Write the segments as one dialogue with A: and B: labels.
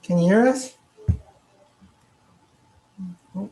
A: Can you hear us? Oh.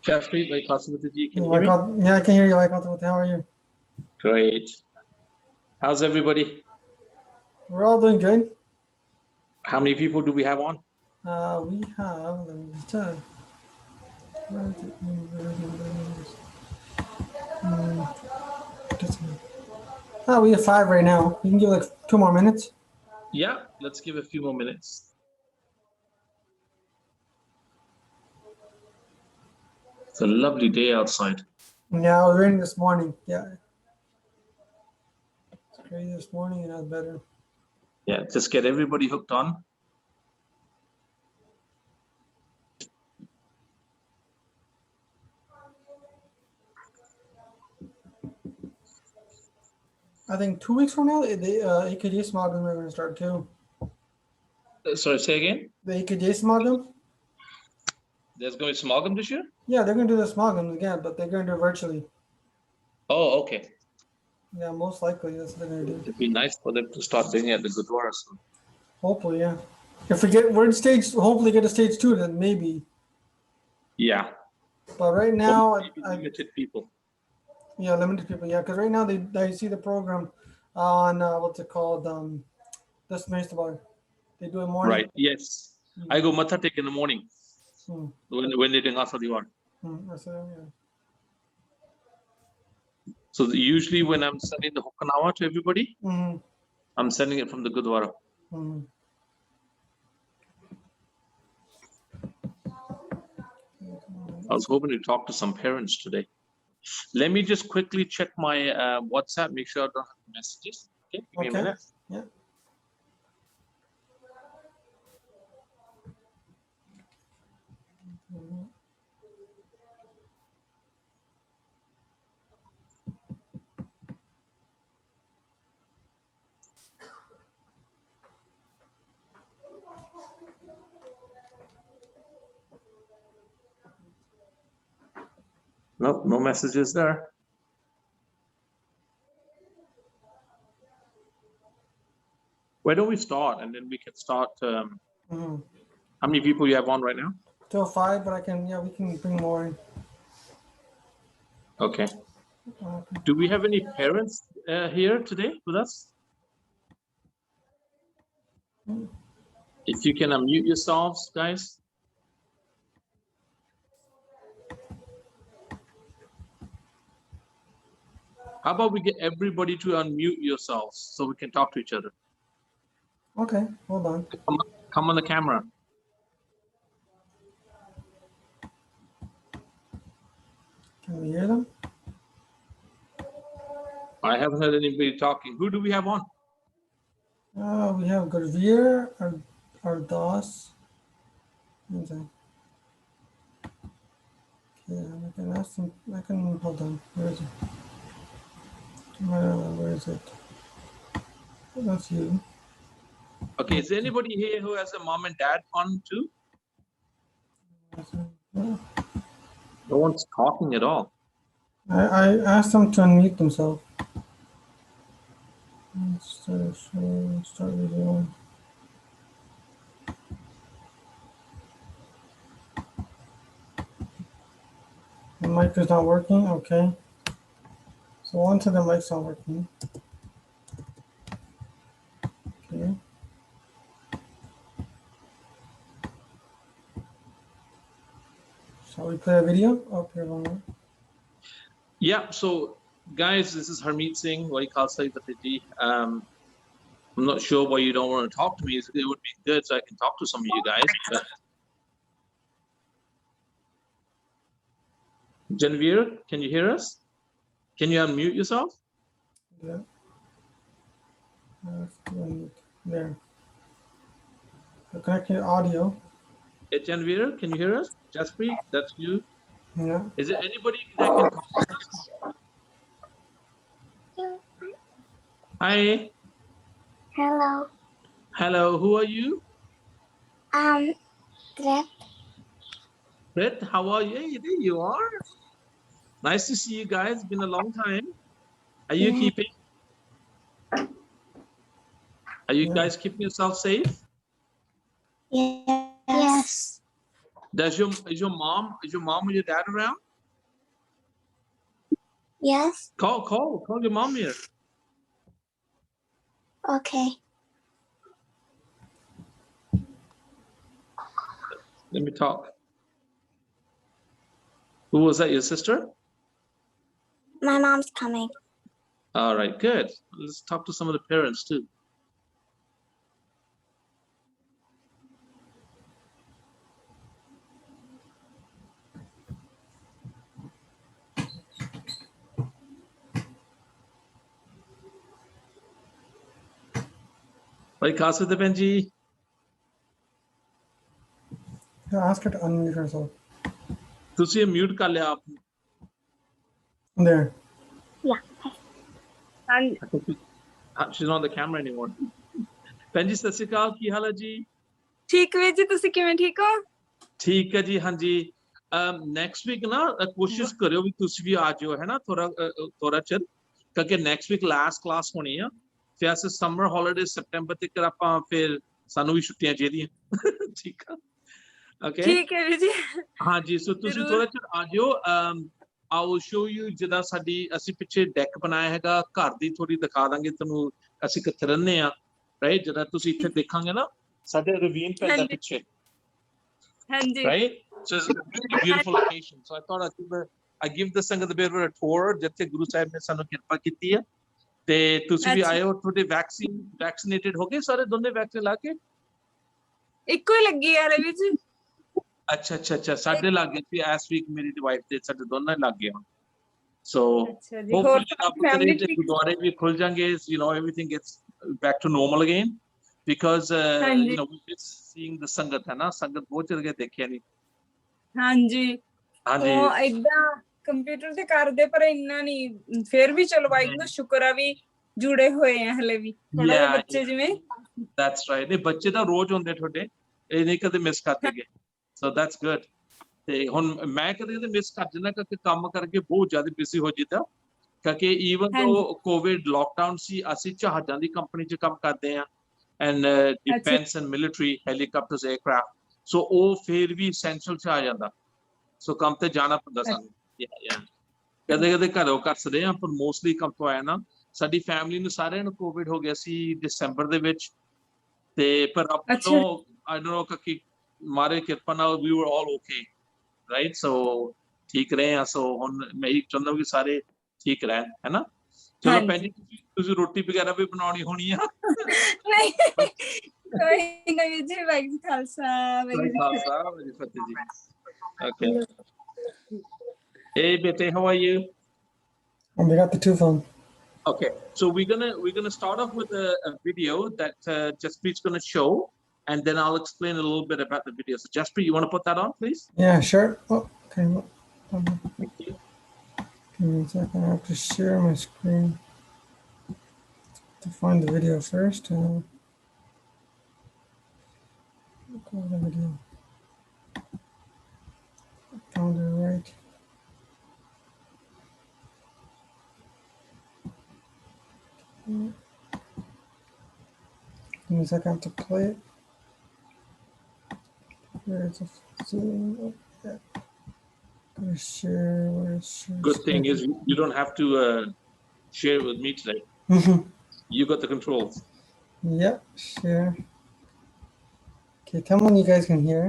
B: Jesspreet, like Khalsa, can you hear me?
A: Yeah, I can hear you. How are you?
B: Great. How's everybody?
A: We're all doing good.
B: How many people do we have on?
A: We have, let me just check. We have 5 right now. You can give like 2 more minutes.
B: Yeah, let's give a few more minutes. It's a lovely day outside.
A: Yeah, it was raining this morning. Yeah. It's crazy this morning and that's better.
B: Yeah, just get everybody hooked on.
A: I think 2 weeks from now, the AKJ Smoggum are going to start too.
B: Sorry, say again?
A: The AKJ Smoggum?
B: There's going to be Smoggum this year?
A: Yeah, they're going to do the Smoggum again, but they're going to do it virtually.
B: Oh, okay.
A: Yeah, most likely that's what they're going to do.
B: It'd be nice for them to start doing it at the Gurdwaras.
A: Hopefully, yeah. If we're in stage, hopefully get to stage 2, then maybe.
B: Yeah.
A: But right now,
B: limited people.
A: Yeah, limited people. Yeah, because right now they see the program on what's it called? This Bar. They do it morning.
B: Right. Yes. I go Mathatek in the morning when they're doing Asadiwan.
A: Yeah.
B: So usually when I'm sending the Hukanawa to everybody, I'm sending it from the Gurdwara. I was hoping to talk to some parents today. Let me just quickly check my WhatsApp, make sure I don't have messages. Okay, give me a minute.
A: Yeah.
B: Nope, no messages there. Why don't we start and then we can start. How many people you have on right now?
A: Till 5, but we can bring more in.
B: Okay. Do we have any parents here today with us? If you can unmute yourselves, guys. How about we get everybody to unmute yourselves so we can talk to each other?
A: Okay, hold on.
B: Come on the camera.
A: Can we hear them?
B: I haven't heard anybody talking. Who do we have on?
A: We have Gurveer, our DOS. Okay, I can ask them. Hold on. Where is it? Where is it? That's you.
B: Okay, is there anybody here who has a mom and dad on too? No one's talking at all.
A: I asked them to unmute themselves. Start video. The mic is not working. Okay. So one to the mic's not working. Okay. Shall we play a video? Up here, one more.
B: Yeah. So, guys, this is Harmeet Singh. Khalsa, Fateh Jee. I'm not sure why you don't want to talk to me. It would be good so I can talk to some of you guys. But Genevieve, can you hear us? Can you unmute yourself?
A: Yeah. There. So connect your audio.
B: Hey, Genevieve, can you hear us? Jesspreet, that's you.
A: Yeah.
B: Is there anybody that can talk to us? Hi.
C: Hello.
B: Hello, who are you?
C: Greg.
B: Brett, how are you? Hey, there you are. Nice to see you guys. It's been a long time. Are you
C: Yeah.
B: keeping? Are you
A: Yeah.
B: guys keeping yourself safe?
C: Yes.
B: Is your mom or your dad around?
C: Yes.
B: Call your mom here.
C: Okay.
B: Let me talk. Who was that? Your sister?
C: My mom's coming.
B: All right, good. Let's talk to some of the parents too. Bhai, Khalsa the Benji.
A: Yeah, ask her to unmute herself.
B: ਤੁਸੀਂ mute ਕਰ ਲਿਆ ਆਪ ਨੂੰ।
A: There.
C: Yeah.
B: She's not on the camera anymore. Benji, ਸਤਿ ਸ਼੍ਰੀ ਅਕਾਲ, ਕੀ ਹਾਲ ਹੈ ਜੀ?
D: ਠੀਕ ਵੀਰ ਜੀ, ਤੁਸੀਂ ਕਿਵੇਂ ਠੀਕ ਹੋ?
B: ਠੀਕ ਹੈ ਜੀ, ਹਾਂਜੀ। ਨੈਕਸਟ ਵੀਕ ਨਾ ਕੋਸ਼ਿਸ਼ ਕਰਿਓ ਵੀ ਤੁਸੀਂ ਵੀ ਆ ਜਾਓ, ਹੈ ਨਾ, ਥੋੜਾ ਚਿਰ, ਕਿਉਂਕਿ ਨੈਕਸਟ ਵੀਕ ਲਾਸਟ ਕਲਾਸ ਹੋਣੀ ਆ। ਫਿਰ ਅਸੀਂ ਸਮਰ ਹੌਲੀਡੇ ਸੈਪਟੈਂਬਰ ਤੱਕ ਆਪਾਂ ਫਿਰ ਸਾਨੂੰ ਵੀ ਛੁੱਟੀਆਂ ਚਾਹੀਦੀਆਂ। ਠੀਕ ਆ, ਓਕੇ,
D: ਠੀਕ ਹੈ ਵੀਰ ਜੀ।
B: ਹਾਂਜੀ, ਸੋ ਤੁਸੀਂ ਥੋੜਾ ਚਿਰ ਆ ਜਾਓ। ਆਓ ਸ਼ੋ ਯੂ, ਜਿੱਦਾਂ ਸਾਡੀ ਅਸੀਂ ਪਿੱਛੇ ਡੈਕ ਬਣਾਇਆ ਹੈਗਾ, ਘਰ ਦੀ ਥੋੜੀ ਦਿਖਾ ਦਾਂਗੇ ਤੁਹਾਨੂੰ ਅਸੀਂ ਕਿੱਥੇ ਰਹਿੰਦੇ ਆ, ਰਾਈਟ? ਜਦੋਂ ਤੁਸੀਂ ਇੱਥੇ ਦੇਖਾਂਗੇ ਨਾ, ਸਾਡੇ ਰਵੀਨ ਪੈਂਦਾ ਪਿੱਛੇ,
D: ਹਾਂਜੀ,
B: right? So it's a really beautiful location. So I thought I give the Sangat a bit of a tour, ਜਿੱਥੇ ਗੁਰੂ ਸਾਹਿਬ ਨੇ ਸਾਨੂੰ ਕਿਰਪਾ ਕੀਤੀ ਹੈ। ਤੇ ਤੁਸੀਂ ਵੀ ਆਏ ਹੋ, ਤੁਹਾਡੇ ਵੈਕਸੀਨੇਟਡ ਹੋ ਗਏ ਸਾਰੇ, ਦੋਨੇ ਵੈਕਸੀਨ ਲਾ ਕੇ?
D: ਇੱਕੋ ਹੀ ਲੱਗੀ ਹੈ ਵੀਰ ਜੀ।
B: ਅੱਛਾ, ਸਾਡੇ ਲੱਗ ਗਏ ਸੀ ਇਸ ਵੀਕ, ਮੇਰੀ ਵਾਈਫ ਤੇ ਸਾਡੇ ਦੋਨਾਂ ਲੱਗ ਗਏ ਹੁਣ। So hopefully ਗੁਰਦੁਆਰੇ ਵੀ ਖੁੱਲ ਜਾਣਗੇ, you know, everything gets back to normal again, because you know, we're seeing the Sangat, ਹੈ ਨਾ, ਸੰਗਤ ਬਹੁਤ ਚਿਰ ਗਏ ਦੇਖਿਆ ਨਹੀਂ।
D: ਹਾਂਜੀ, ਉਹ ਏਦਾਂ ਕੰਪਿਊਟਰ ਤੇ ਕਰਦੇ, ਪਰ ਇੰਨਾ ਨਹੀਂ, ਫਿਰ ਵੀ ਚਲੋ ਵਾਹਿਗੁਰੂ ਦਾ ਸ਼ੁਕਰ ਆ ਵੀ ਜੁੜੇ ਹੋਏ ਆ ਹਲੇ ਵੀ ਥੋੜਾ ਜਿਹਾ ਬੱਚੇ ਜਿਵੇਂ।
B: That's right, ਨਹੀਂ ਬੱਚੇ ਤਾਂ ਰੋਜ਼ ਹੁੰਦੇ ਤੁਹਾਡੇ, ਇਹ ਨਹੀਂ ਕਦੇ ਮਿਸ ਕਰਦੇ ਗਏ, so that's good। ਤੇ ਹੁਣ ਮੈਂ ਕਦੇ ਮਿਸ ਕਰ ਜਾਂਦਾ ਕਿਉਂਕਿ ਕੰਮ ਕਰਕੇ ਬਹੁਤ ਜ਼ਿਆਦਾ ਬਿਜ਼ੀ ਹੋ ਜਿੱਦਾਂ, ਕਿਉਂਕਿ ਈਵਨ ਦੋ ਕੋਵਿਡ ਲੋਕਡਾਊਨ ਸੀ, ਅਸੀਂ ਜਹਾਜ਼ਾਂ ਦੀ ਕੰਪਨੀ 'ਚ ਕੰਮ ਕਰਦੇ ਹਾਂ, and defence and military helicopters, aircraft, so ਉਹ ਫਿਰ ਵੀ ਐਸੈਂਸ਼ੀਅਲ 'ਚ ਆ ਜਾਂਦਾ, ਸੋ ਕੰਮ ਤੇ ਜਾਣਾ ਪੈਂਦਾ ਸਾਨੂੰ। ਕਦੇ ਘਰੋਂ ਕਰ ਸਕਦੇ ਹਾਂ, ਪਰ ਮੋਸਟਲੀ ਕੰਮ ਤੋਂ ਆਇਆ ਨਾ। ਸਾਡੀ ਫੈਮਿਲੀ ਨੂੰ ਸਾਰਿਆਂ ਨੂੰ ਕੋਵਿਡ ਹੋ ਗਿਆ ਸੀ ਦਸੰਬਰ ਦੇ ਵਿੱਚ, ਤੇ ਪਰ ਆਪਣੋਂ ਆਈ ਡੋਨਟ ਨੋ ਕਿ ਮਾਰੇ ਕਿਰਪਾ ਨਾਲ ਵੀ ਵਰ ਆਲ ਓਕੇ, ਰਾਈਟ? ਸੋ ਠੀਕ ਰਹੇ ਆ, ਸੋ ਹੁਣ ਮੈਂ ਇਹ ਚਾਹੁੰਦਾ ਕਿ ਸਾਰੇ ਠੀਕ ਰਹਿਣ, ਹੈ ਨਾ? ਚਲੋ ਭੈਣ ਜੀ, ਤੁਸੀਂ ਰੋਟੀ ਵਗੈਰਾ ਵੀ ਬਣਾਉਣੀ ਹੋਣੀ ਆ।
D: ਨਹੀਂ ਵੀਰ ਜੀ, ਵਾਹਿਗੁਰੂ ਖਾਲਸਾ
B: ਵਾਹਿਗੁਰੂ ਫਤਿਹ ਜੀ। Okay. Hey, Bete, how are you?
A: We got the two phone.
B: Okay, so we're gonna start off with a video that Jesspreet's gonna show, and then I'll explain a little bit about the video. So Jesspreet, you want to put that on, please?
A: Yeah, sure. Oh, okay.
B: Thank you.
A: Give me a second. I have to share my screen to find the video first. Go to the video. Found it right. Give me a second, I have to play it. Where's the zoom? Yeah. Gonna share. Where's share?
B: Good thing is you don't have to share it with me today. You got the controls.
A: Yep, share. Okay, tell me when you guys can hear.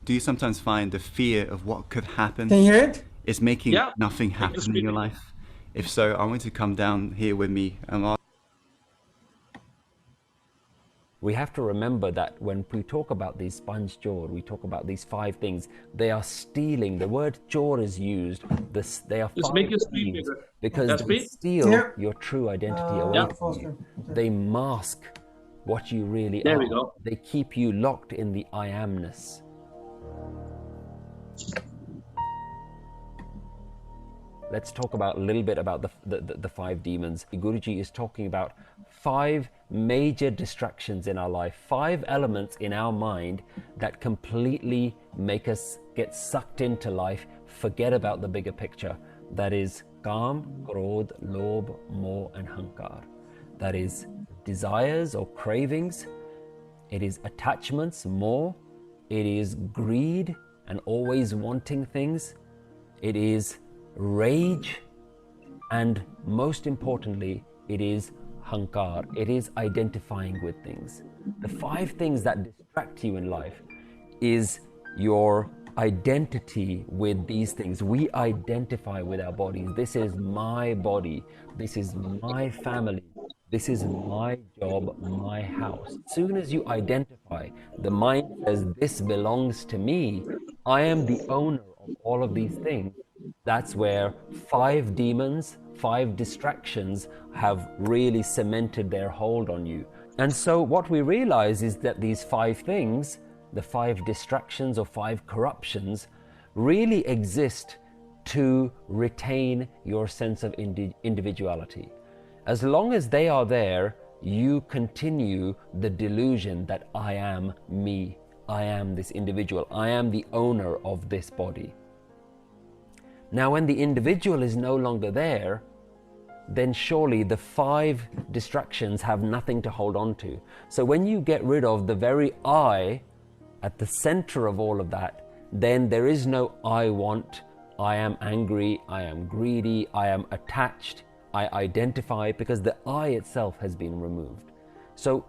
E: Do you sometimes find the fear of what could happen
A: Can you hear it?
E: is making nothing happen in your life? If so, I want you to come down here with me and
F: we have to remember that when we talk about these sponge chor, we talk about these 5 things, they are stealing. The word chor is used. They are
B: Just
F: 5
B: make your screen
F: thieves
B: bigger.
F: because they
B: Jesspreet?
F: steal
A: Yeah.
F: your true identity away
B: Yeah.
F: from you. They mask what you really
B: There
F: are.
B: we go.
F: They keep you locked in the I amness. Let's talk about a little bit about the 5 demons. Guruji is talking about 5 major distractions in our life, 5 elements in our mind that completely make us get sucked into life, forget about the bigger picture. That is Kam, Krodh, Lobh, Moh and Hankar. That is desires or cravings. It is attachments, Moh. It is greed and always wanting things. It is rage, and most importantly, it is Hankar. It is identifying with things. The 5 things that distract you in life is your identity with these things. We identify with our bodies. This is my body. This is my family. This is my job, my house. As soon as you identify, the mind says, this belongs to me. I am the owner of all of these things. That's where 5 demons, 5 distractions have really cemented their hold on you. And so what we realize is that these 5 things, the 5 distractions or 5 corruptions, really exist to retain your sense of individuality. As long as they are there, you continue the delusion that I am me, I am this individual, I am the owner of this body. Now, when the individual is no longer there, then surely the 5 distractions have nothing to hold on to. So when you get rid of the very I at the center of all of that, then there is no I want, I am angry, I am greedy, I am attached, I identify, because the I itself has been removed. So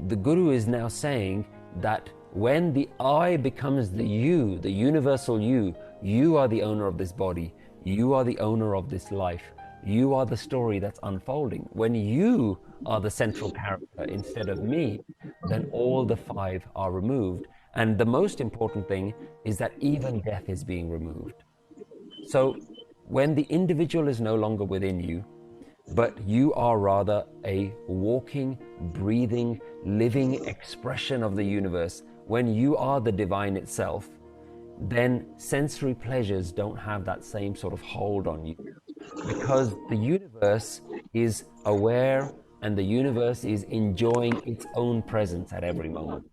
F: the Guru is now saying that when the I becomes the you, the universal you are the owner of this body, you are the owner of this life, you are the story that's unfolding. When you are the central character instead of me, then all the 5 are removed. And the most important thing is that even death is being removed. So when the individual is no longer within you, but you are rather a walking, breathing, living expression of the universe, when you are the divine itself, then sensory pleasures don't have that same sort of hold on you, because the universe is aware and the universe is enjoying its own presence at every moment.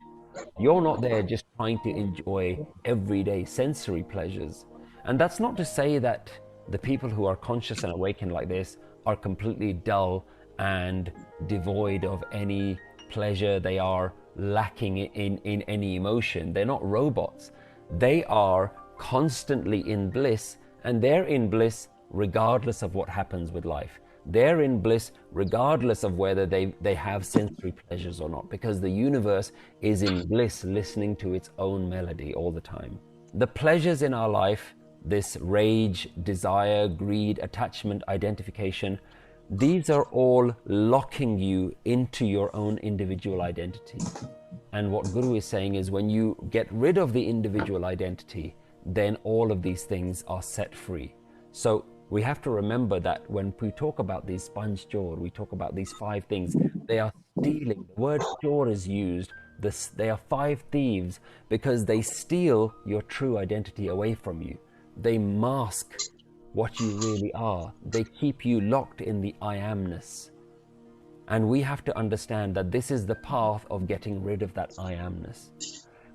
F: You're not there just trying to enjoy everyday sensory pleasures. And that's not to say that the people who are conscious and awakened like this are completely dull and devoid of any pleasure. They are lacking in any emotion. They're not robots. They are constantly in bliss, and they're in bliss regardless of what happens with life. They're in bliss regardless of whether they have sensory pleasures or not, because the universe is in bliss, listening to its own melody all the time. The pleasures in our life, this rage, desire, greed, attachment, identification, these are all locking you into your own individual identity. And what Guru is saying is, when you get rid of the individual identity, then all of these things are set free. So we have to remember that when we talk about these sponge chor, we talk about these 5 things, they are stealing. The word chor is used. They are 5 thieves because they steal your true identity away from you. They mask what you really are. They keep you locked in the I amness. And we have to understand that this is the path of getting rid of that I amness.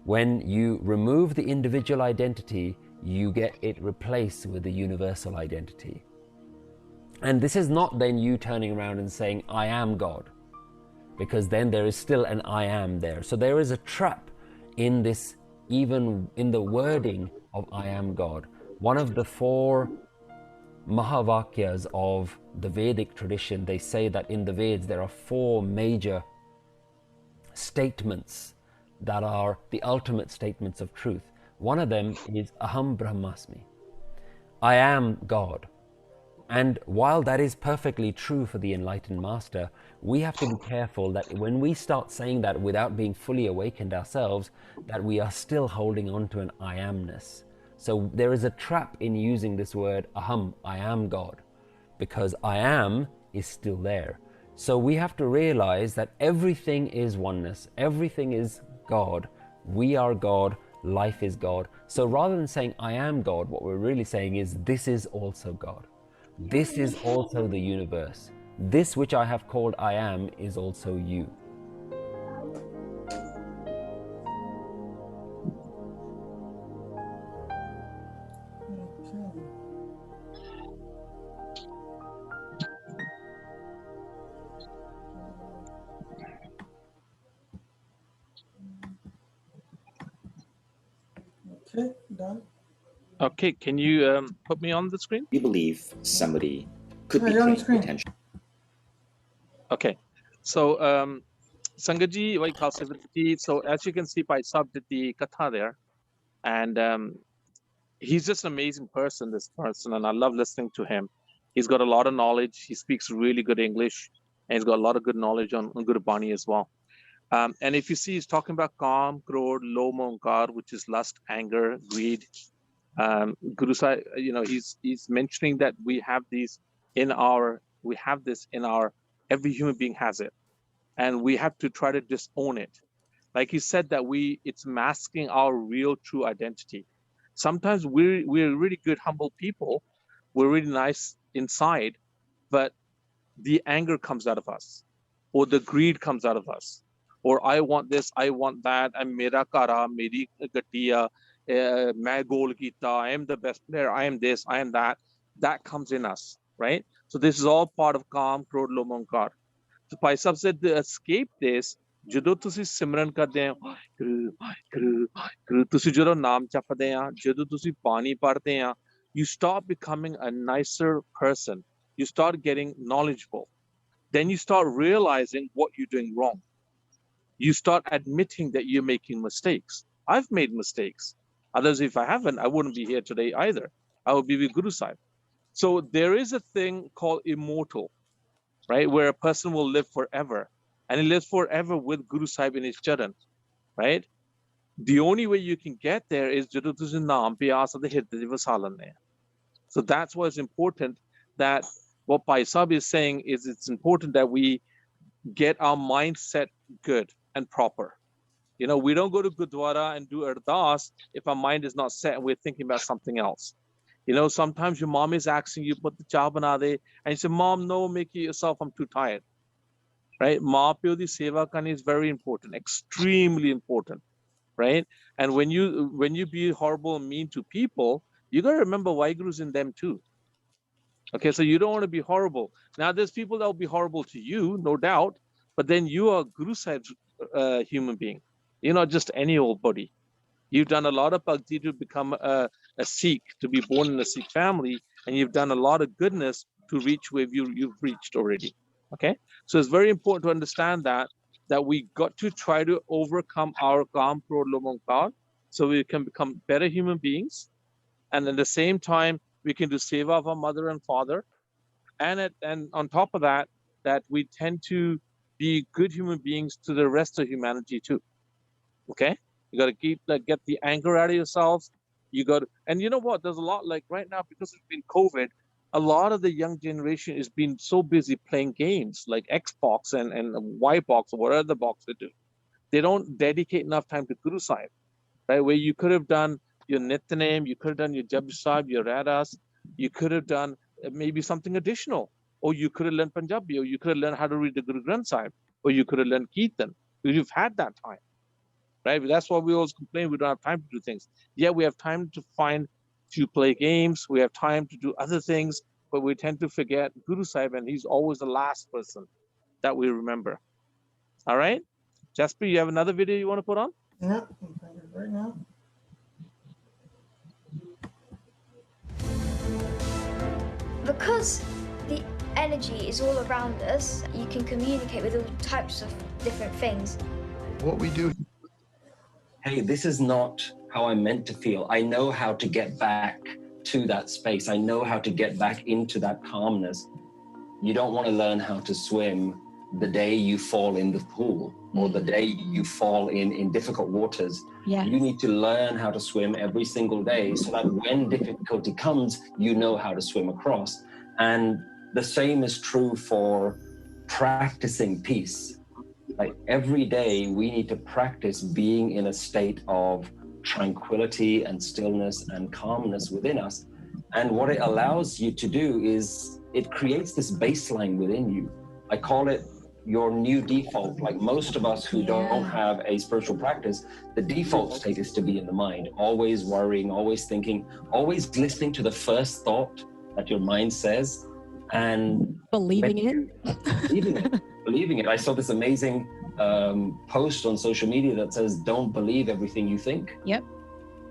F: When you remove the individual identity, you get it replaced with the universal identity. And this is not then you turning around and saying, I am God, because then there is still an I am there. So there is a trap in this, even in the wording of I am God. One of the 4 Mahavakyas of the Vedic tradition, they say that in the Veds there are 4 major statements that are the ultimate statements of truth. One of them is Aham Brahmasmi. I am God. And while that is perfectly true for the enlightened master, we have to be careful that when we start saying that without being fully awakened ourselves, that we are still holding on to an I amness. So there is a trap in using this word aham, I am God, because I am is still there. So we have to realize that everything is oneness, everything is God, we are God, life is God. So rather than saying I am God, what we're really saying is this is also God. This is also the universe. This which I have called I am is also you.
A: Okay, done.
B: Okay, can you put me on the screen?
G: You believe somebody could
A: Yeah,
G: be
A: you're on the
G: trained
A: screen.
G: potentially.
B: Okay, so Sangat Ji, Bhai Khalsa Ji, so as you can see, Bhai Saaheb did the katha there, and he's just an amazing person, this person, and I love listening to him. He's got a lot of knowledge, he speaks really good English, and he's got a lot of good knowledge on Gurbani as well. And if you see, he's talking about Kam, Krodh, Lom, Onkar, which is lust, anger, greed. Guru Sahib, he's mentioning that we have this in our, every human being has it. And we have to try to disown it. Like he said that it's masking our real true identity. Sometimes we're really good, humble people. We're really nice inside, but the anger comes out of us, or the greed comes out of us, or I want this, I want that, I'm mera kara, meri gatiya, main goal kita, I am the best player, I am this, I am that. That comes in us, right? So this is all part of Kam, Krodh, Lom, Onkar. So Bhai Saheb said to escape this, ਜਦੋਂ ਤੁਸੀਂ ਸਿਮਰਨ ਕਰਦੇ ਹੋ ਤੁਸੀਂ ਜਦੋਂ ਨਾਮ ਜਪਦੇ ਆ ਜਦੋਂ ਤੁਸੀਂ ਬਾਣੀ ਪੜ੍ਹਦੇ ਆ you start becoming a nicer person, you start getting knowledgeable, then you start realizing what you're doing wrong, you start admitting that you're making mistakes. I've made mistakes. Others, if I haven't, I wouldn't be here today either. I would be with Guru Sahib. So there is a thing called immortal, right, where a person will live forever, and he lives forever with Guru Sahib in his charan, right? The only way you can get there is ਜਦੋਂ ਤੁਸੀਂ ਨਾਮ ਪਿਆਸ ਦੇ ਹਿਰਦੇ ਵਿੱਚ ਵਸਾ ਲੈਂਦੇ ਆ. So that's why it's important that what Bhai Saheb is saying is it's important that we get our mindset good and proper. You know, we don't go to Gurdwara and do ardas if our mind is not set and we're thinking about something else. You know, sometimes your mom is asking you, put the cha bana de, and you say, Mom, no, make it yourself, I'm too tired. Right? Maa pyo di seva karni is very important, extremely important. Right? And when you be horrible and mean to people, you got to remember Waheguru's in them too. Okay, so you don't want to be horrible. Now, there's people that will be horrible to you, no doubt, but then you are Guru Sahib's human being. You're not just any old body. You've done a lot of bhakti to become a Sikh, to be born in a Sikh family, and you've done a lot of goodness to reach where you've reached already. Okay, so it's very important to understand that we got to try to overcome our Kam, Krodh, Lom, Onkar, so we can become better human beings, and at the same time we can do seva of our mother and father, and on top of that we tend to be good human beings to the rest of humanity too. Okay, you got to get the anger out of yourselves. You got to, and you know what? There's a lot, like right now, because it's been COVID, a lot of the young generation is being so busy playing games like Xbox and Y box or whatever the box they do. They don't dedicate enough time to Guru Sahib, right? Where you could have done your Nityanem, you could have done your Japji Sahib, your Radas, you could have done maybe something additional, or you could have learned Punjabi, or you could have learned how to read the Guru Granth Sahib, or you could have learned Kirtan. You've had that time. Right? But that's why we always complain we don't have time to do things. Yeah, we have time to play games, we have time to do other things, but we tend to forget Guru Sahib, and he's always the last person that we remember. All right? Jesspreet, you have another video you want to put on?
A: Yeah, I'm finding it right now.
H: Because the energy is all around us, you can communicate with all types of different things.
I: What we do. Hey, this is not how I'm meant to feel. I know how to get back
F: to that space. I know how to get back into that calmness. You don't want to learn how to swim the day you fall in the pool or the day you fall in difficult waters.
I: Yes.
F: You need to learn how to swim every single day so that when difficulty comes, you know how to swim across. And the same is true for practicing peace. Like every day we need to practice being in a state of tranquility and stillness and calmness within us. And what it allows you to do is it creates this baseline within you. I call it your new default. Like most of us who don't have a spiritual practice, the default state is to be in the mind, always worrying, always thinking, always listening to the first thought that your mind says and
I: believing it.
F: Believing it. I saw this amazing post on social media that says, don't believe everything you think.
I: Yep.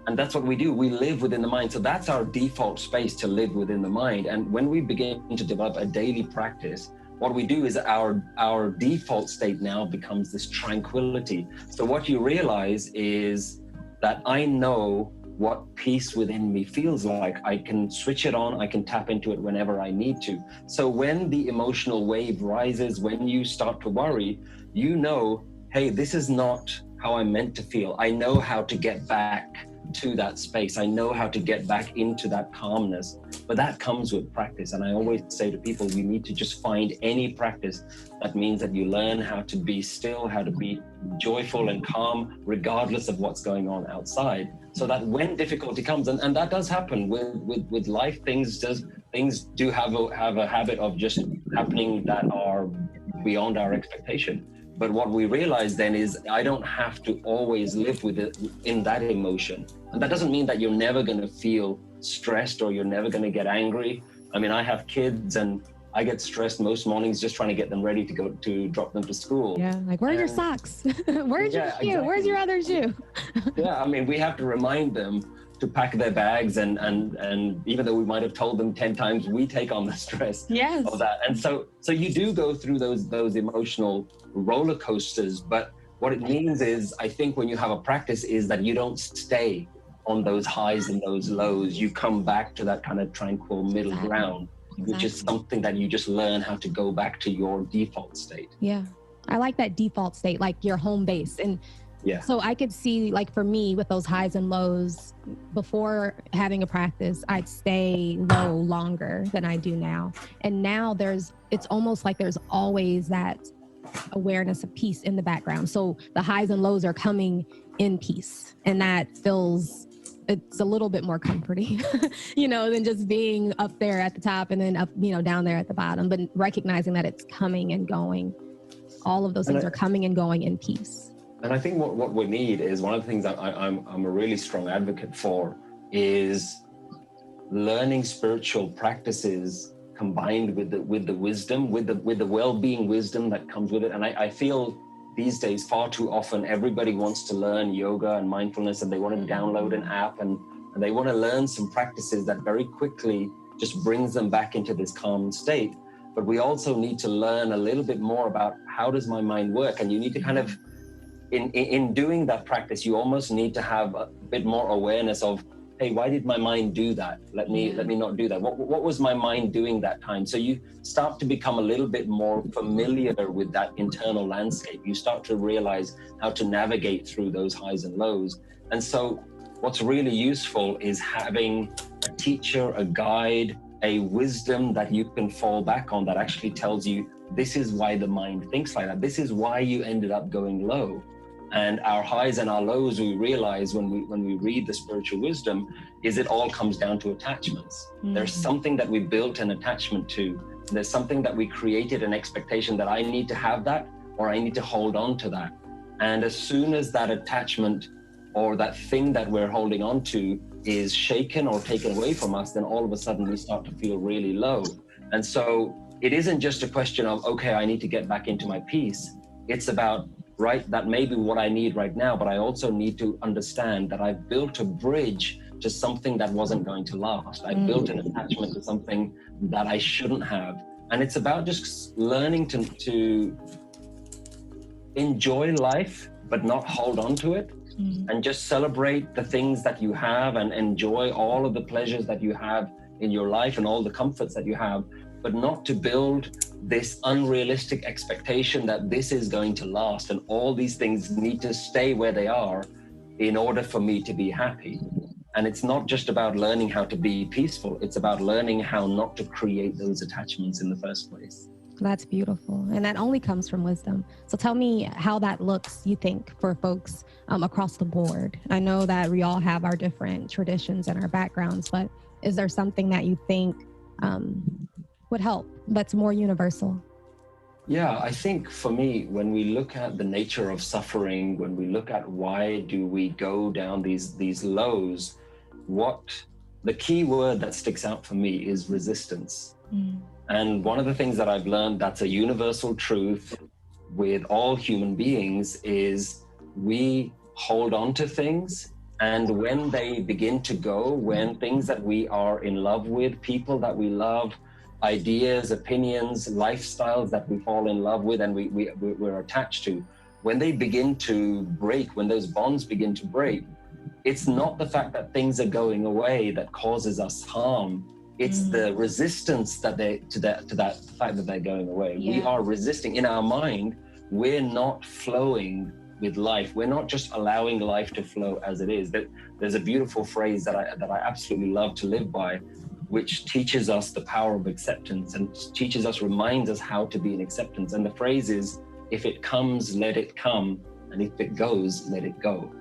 F: And that's what we do. We live within the mind. So that's our default space, to live within the mind. And when we begin to develop a daily practice, what we do is our default state now becomes this tranquility. So what you realize is that I know what peace within me feels like. I can switch it on, I can tap into it whenever I need to. So when the emotional wave rises, when you start to worry, you know, hey, this is not how I'm meant to feel. I know how to get back to that space. I know how to get back into that calmness, but that comes with practice. And I always say to people, you need to just find any practice that means that you learn how to be still, how to be joyful and calm, regardless of what's going on outside. So that when difficulty comes, and that does happen with life, things do have a habit of just happening that are beyond our expectation. But what we realize then is I don't have to always live with it in that emotion. And that doesn't mean that you're never going to feel stressed or you're never going to get angry. I mean, I have kids and I get stressed most mornings just trying to get them ready to go to drop them to school.
I: Yeah, like, where's your socks? Where's your shoe?
F: Exactly.
I: Where's your other shoe?
F: Yeah, I mean, we have to remind them to pack their bags and even though we might have told them 10 times, we take on the stress of that. And so you do go through those emotional roller coasters, but what it means is, I think when you have a practice is that you don't stay on those highs and those lows. You come back to that kind of tranquil middle ground, which is something that you just learn how to go back to your default state.
I: Yeah, I like that default state, like your home base. And so I could see, like for me, with those highs and lows, before having a practice, I'd stay low longer than I do now. And now it's almost like there's always that awareness of peace in the background. So the highs and lows are coming in peace. And that it's a little bit more comforting, than just being up there at the top and then up, down there at the bottom, but recognizing that it's coming and going. All of those things are coming and going in peace.
F: And I think what we need is, one of the things that I'm a really strong advocate for is learning spiritual practices combined with the wisdom, with the well-being wisdom that comes with it. And I feel these days far too often everybody wants to learn yoga and mindfulness, and they want to download an app and they want to learn some practices that very quickly just brings them back into this calm state. But we also need to learn a little bit more about how does my mind work, and you need to kind of in doing that practice, you almost need to have a bit more awareness of, hey, why did my mind do that? Let me not do that. What was my mind doing that time? So you start to become a little bit more familiar with that internal landscape. You start to realize how to navigate through those highs and lows. And so what's really useful is having a teacher, a guide, a wisdom that you can fall back on that actually tells you, this is why the mind thinks like that. This is why you ended up going low. And our highs and our lows, we realize when we read the spiritual wisdom, is it all comes down to attachments. There's something that we built an attachment to. There's something that we created an expectation that I need to have that, or I need to hold on to that. And as soon as that attachment or that thing that we're holding on to is shaken or taken away from us, then all of a sudden we start to feel really low. And so it isn't just a question of, okay, I need to get back into my peace. It's about, right, that may be what I need right now, but I also need to understand that I've built a bridge to something that wasn't going to last. I built an attachment to something that I shouldn't have. And it's about just learning to enjoy life, but not hold on to it. and just celebrate the things that you have and enjoy all of the pleasures that you have in your life and all the comforts that you have, but not to build this unrealistic expectation that this is going to last and all these things need to stay where they are in order for me to be happy. And it's not just about learning how to be peaceful, it's about learning how not to create those attachments in the first place.
I: That's beautiful. And that only comes from wisdom. So tell me how that looks, you think, for folks across the board. I know that we all have our different traditions and our backgrounds, but is there something that you think would help that's more universal?
F: Yeah, I think for me, when we look at the nature of suffering, when we look at why do we go down these lows, the key word that sticks out for me is resistance. And one of the things that I've learned that's a universal truth with all human beings is we hold on to things, and when they begin to go, when things that we are in love with, people that we love, ideas, opinions, lifestyles that we fall in love with and we're attached to, when they begin to break, when those bonds begin to break, it's not the fact that things are going away that causes us harm. It's the resistance that to that fact that they're going away. Yeah. We are resisting in our mind. We're not flowing with life. We're not just allowing life to flow as it is. There's a beautiful phrase that I absolutely love to live by, which teaches us the power of acceptance and reminds us how to be in acceptance. And the phrase is, if it comes, let it come. And if it goes, let it go.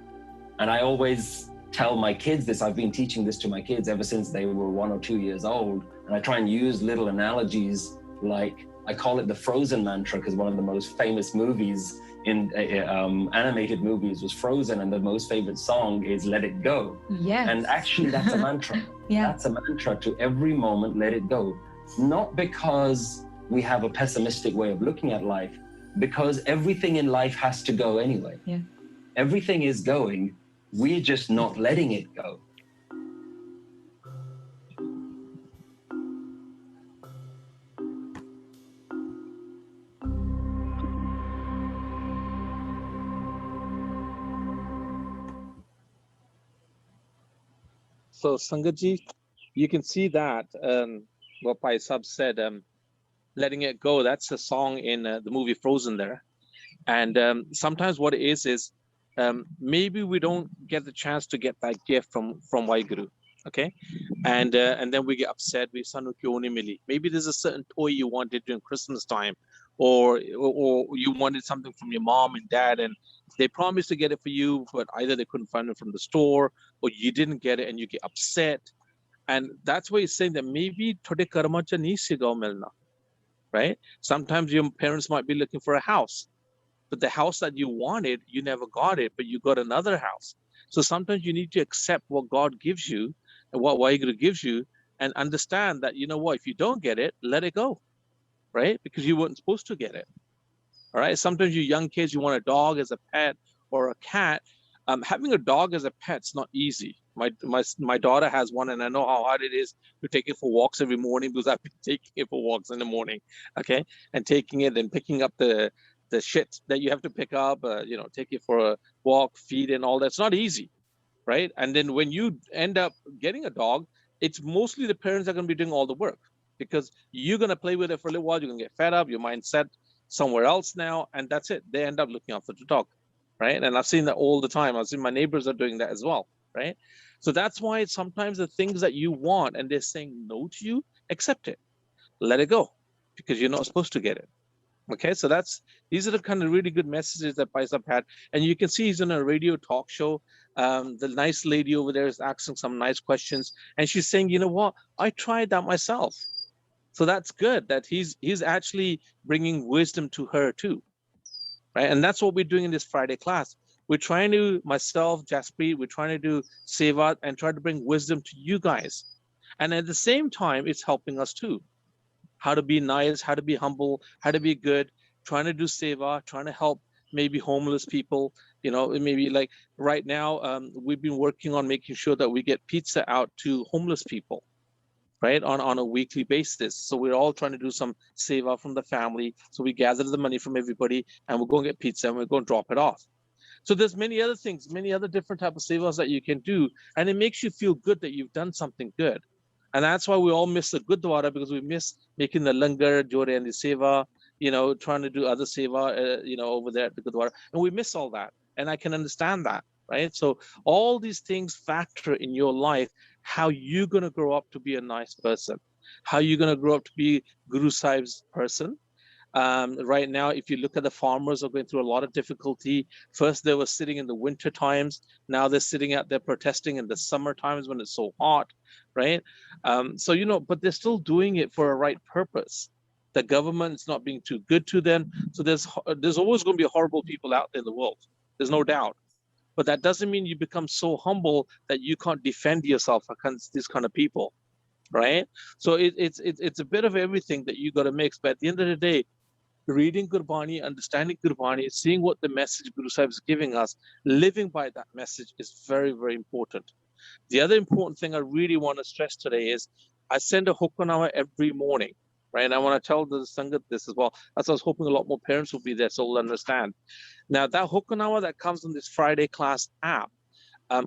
F: And I always tell my kids this. I've been teaching this to my kids ever since they were 1 or 2 years old. And I try and use little analogies, like I call it the Frozen mantra, because one of the most famous movies in animated movies was Frozen, and the most favorite song is Let It Go. Yes. And actually that's a mantra. Yeah. That's a mantra to every moment, let it go. Not because we have a pessimistic way of looking at life, because everything in life has to go anyway. Yeah. Everything is going, we're just not letting it go.
B: So Sangat ji, you can see that what Bhai Saheb said, letting it go, that's a song in the movie Frozen there. And sometimes what it is maybe we don't get the chance to get that gift from Waheguru, okay? And then we get upset, maybe there's a certain toy you wanted during Christmas time, or you wanted something from your mom and dad, and they promised to get it for you, but either they couldn't find it from the store, or you didn't get it and you get upset. And that's why he's saying that maybe thode karma cha nahi siga milna, right? Sometimes your parents might be looking for a house, but the house that you wanted, you never got it, but you got another house. So sometimes you need to accept what God gives you and what Waheguru gives you, and understand that, you know what, if you don't get it, let it go, right? Because you weren't supposed to get it. All right. Sometimes you young kids, you want a dog as a pet or a cat. Having a dog as a pet's not easy. My daughter has one, and I know how hard it is to take it for walks every morning, because I've been taking it for walks in the morning, okay, and taking it and picking up the shit that you have to pick up, take it for a walk, feed and all. That's not easy, right? And then when you end up getting a dog, it's mostly the parents that are going to be doing all the work, because you're going to play with it for a little while, you're going to get fed up, your mind's set somewhere else now, and that's it. They end up looking after the dog, right? And I've seen that all the time. I've seen my neighbors are doing that as well, right? So that's why sometimes the things that you want and they're saying no to you, accept it, let it go, because you're not supposed to get it. Okay, so these are the kind of really good messages that Bhai Saheb had. And you can see he's in a radio talk show. The nice lady over there is asking some nice questions, and she's saying, you know what, I tried that myself. So that's good that he's actually bringing wisdom to her too, right? And that's what we're doing in this Friday class. We're trying to, myself, Jesspreet, we're trying to do Seva and try to bring wisdom to you guys. And at the same time, it's helping us too. How to be nice, how to be humble, how to be good, trying to do seva, trying to help maybe homeless people, maybe like right now, we've been working on making sure that we get pizza out to homeless people, right, on a weekly basis. So we're all trying to do some seva from the family. So we gather the money from everybody and we're going to get pizza and we're going to drop it off. So there's many other things, many other different type of sevas that you can do, and it makes you feel good that you've done something good. And that's why we all miss the Gurdwara, because we miss making the langar, jore and the seva, you know, trying to do other seva, you know, over there at the Gurdwara, and we miss all that. And I can understand that, right? So all these things factor in your life, how you're going to grow up to be a nice person, how you're going to grow up to be Guru Sahib's person. Right now, if you look at the farmers are going through a lot of difficulty. First, they were sitting in the winter times. Now they're sitting out there protesting in the summer times when it's so hot, right? So, you know, but they're still doing it for a right purpose. The government is not being too good to them. So there's always going to be horrible people out there in the world. There's no doubt. But that doesn't mean you become so humble that you can't defend yourself against these kind of people, right? So it's a bit of everything that you got to mix. But at the end of the day, reading Gurbani, understanding Gurbani, seeing what the message Guru Sahib is giving us, living by that message is very, very important. The other important thing I really want to stress today is I send a hukkanawa every morning, right? And I want to tell the Sangat this as well. That's why I was hoping a lot more parents will be there so they'll understand. Now, that hukkanawa that comes on this Friday class app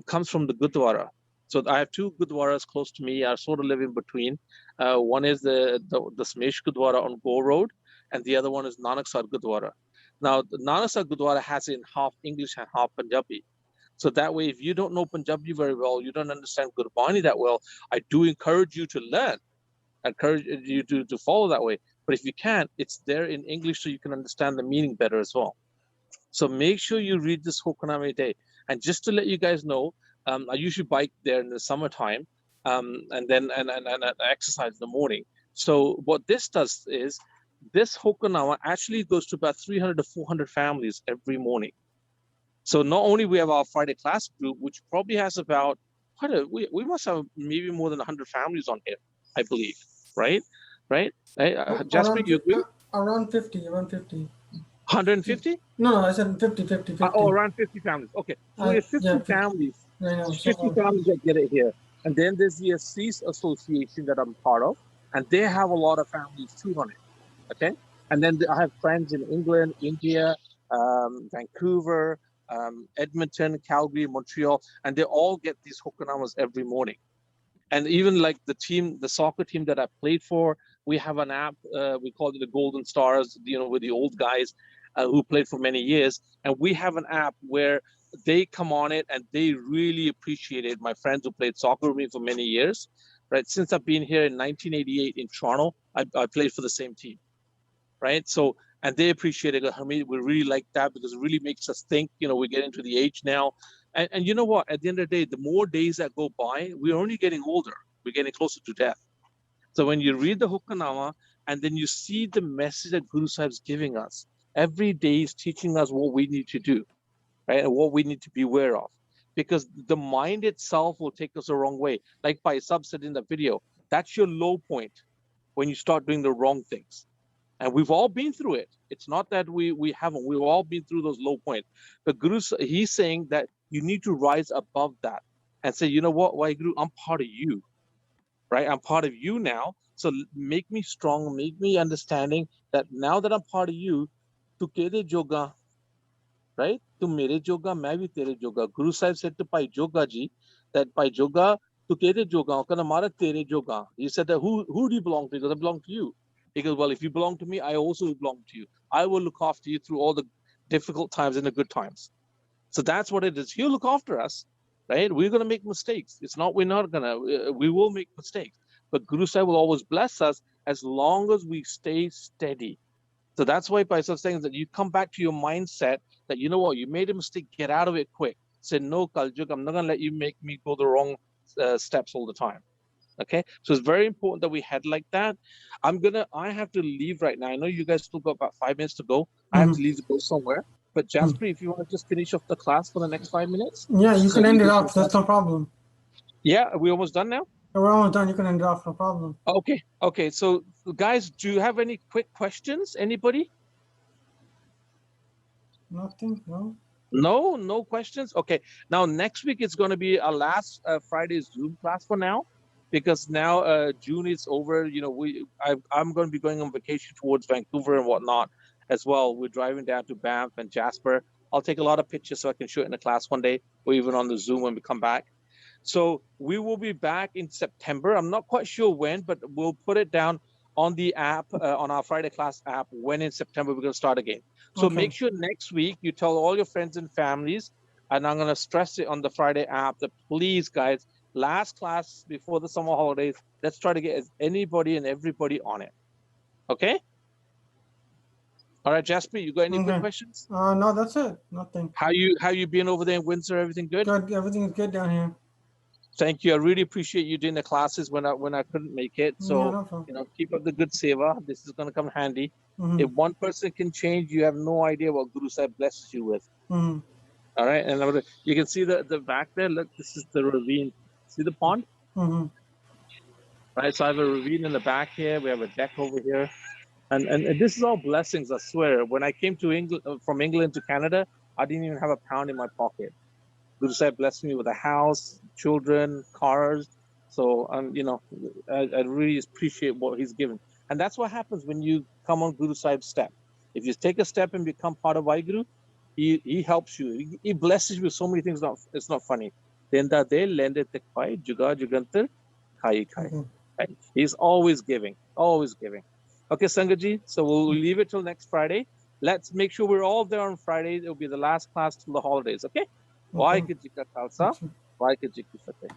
B: comes from the Gurdwara. So I have two Gurdwaras close to me. I sort of live in between. One is the Smesh Gurdwara on Go Road, and the other one is Nanaksar Gurdwara. Now, the Nanaksar Gurdwara has it in half English and half Punjabi. So that way, if you don't know Punjabi very well, you don't understand Gurbani that well, I do encourage you to learn. I encourage you to follow that way. But if you can't, it's there in English so you can understand the meaning better as well. So make sure you read this hukkanawa day. And just to let you guys know, I usually bike there in the summertime, and then exercise in the morning. So what this does is, this hukkanawa actually goes to about 300 to 400 families every morning. So not only we have our Friday class group, which probably has about we must have maybe more than 100 families on here, I believe, right? Jesspreet, you agree?
A: Around 50.
B: 150?
A: No, I said 50.
B: Oh, around 50 families. Okay, so we have 50 families.
A: I know,
B: 50 families that get it here. And then there's the Assis Association that I'm part of, and they have a lot of families too on it. Okay, and then I have friends in England, India, Vancouver, Edmonton, Calgary, Montreal, and they all get these hukkanamas every morning. And even like the soccer team that I played for, we have an app, we call it the Golden Stars, you know, with the old guys who played for many years. And we have an app where they come on it and they really appreciate it. My friends who played soccer with me for many years, right? Since I've been here in 1988 in Toronto, I played for the same team, right? So, and they appreciate it. Harmeet, we really like that because it really makes us think, you know, we get into the age now. And you know what, at the end of the day, the more days that go by, we're only getting older. We're getting closer to death. So when you read the hukkanawa and then you see the message that Guru Sahib is giving us, every day is teaching us what we need to do, right? And what we need to be aware of. Because the mind itself will take us the wrong way. Like Bhai said in the video, that's your low point when you start doing the wrong things. And we've all been through it. It's not that we haven't. We've all been through those low points. But Guru, he's saying that you need to rise above that and say, you know what, Waheguru, I'm part of you, right? I'm part of you now. So make me strong, make me understanding that now that I'm part of you, tu kede joga, right? Tu mere joga, main bhi tere joga. Guru Sahib said to Bhai Joga ji that Bhai Joga, tu kede joga, kana mara tere joga. He said that who do you belong to? Because I belong to you. He goes, well, if you belong to me, I also belong to you. I will look after you through all the difficult times and the good times. So that's what it is. He'll look after us, right? We're going to make mistakes. It's not, we're not going to, we will make mistakes. But Guru Sahib will always bless us as long as we stay steady. So that's why Paisa saying that you come back to your mindset that, you know what, you made a mistake, get out of it quick. Say, no, Kaljuk, I'm not going to let you make me go the wrong steps all the time. Okay, so it's very important that we head like that. I have to leave right now. I know you guys still got about 5 minutes to go. I have to leave to go somewhere. But Jesspreet, if you want to just finish off the class for the next 5 minutes.
A: Yeah, you can end it off. That's no problem.
B: Yeah, are we almost done now?
A: We're almost done. You can end it off. No problem.
B: Okay. So guys, do you have any quick questions? Anybody?
A: Nothing, no.
B: No questions? Okay. Now, next week, it's going to be our last Friday's Zoom class for now. Because now June is over, you know, I'm going to be going on vacation towards Vancouver and whatnot as well. We're driving down to Banff and Jasper I'll take a lot of pictures so I can show it in the class one day, or even on the Zoom when we come back. So we will be back in September. I'm not quite sure when, but we'll put it down on the app, on our Friday class app, when in September we're going to start again. So make sure next week you tell all your friends and families, and I'm going to stress it on the Friday app that please, guys, last class before the summer holidays, let's try to get anybody and everybody on it. Okay? All right, Jesspreet, you got any quick questions?
A: No, that's it. Nothing.
B: How you been over there in Windsor? Everything good?
A: Good. Everything is good down here.
B: Thank you. I really appreciate you doing the classes when I couldn't make it. So keep up the good seva. This is going to come handy. If one person can change, you have no idea what Guru Sahib blesses you with. All right, and you can see the back there. Look, this is the ravine. See the pond? Right. So I have a ravine in the back here. We have a deck over here, and this is all blessings. I swear. When I came to England from England to Canada, I didn't even have a pound in my pocket. Guru Sahib blessed me with a house, children, cars. So, I really appreciate what he's given. And that's what happens when you come on Guru Sahib's step. If you take a step and become part of Waheguru, he helps you. He blesses you with so many things. It's not funny. He's always giving, always giving. Okay, Sangat ji, so we'll leave it till next Friday. Let's make sure we're all there on Friday. It'll be the last class till the holidays, okay? Waheguru ji ka Khalsa, Waheguru ji ki Fateh.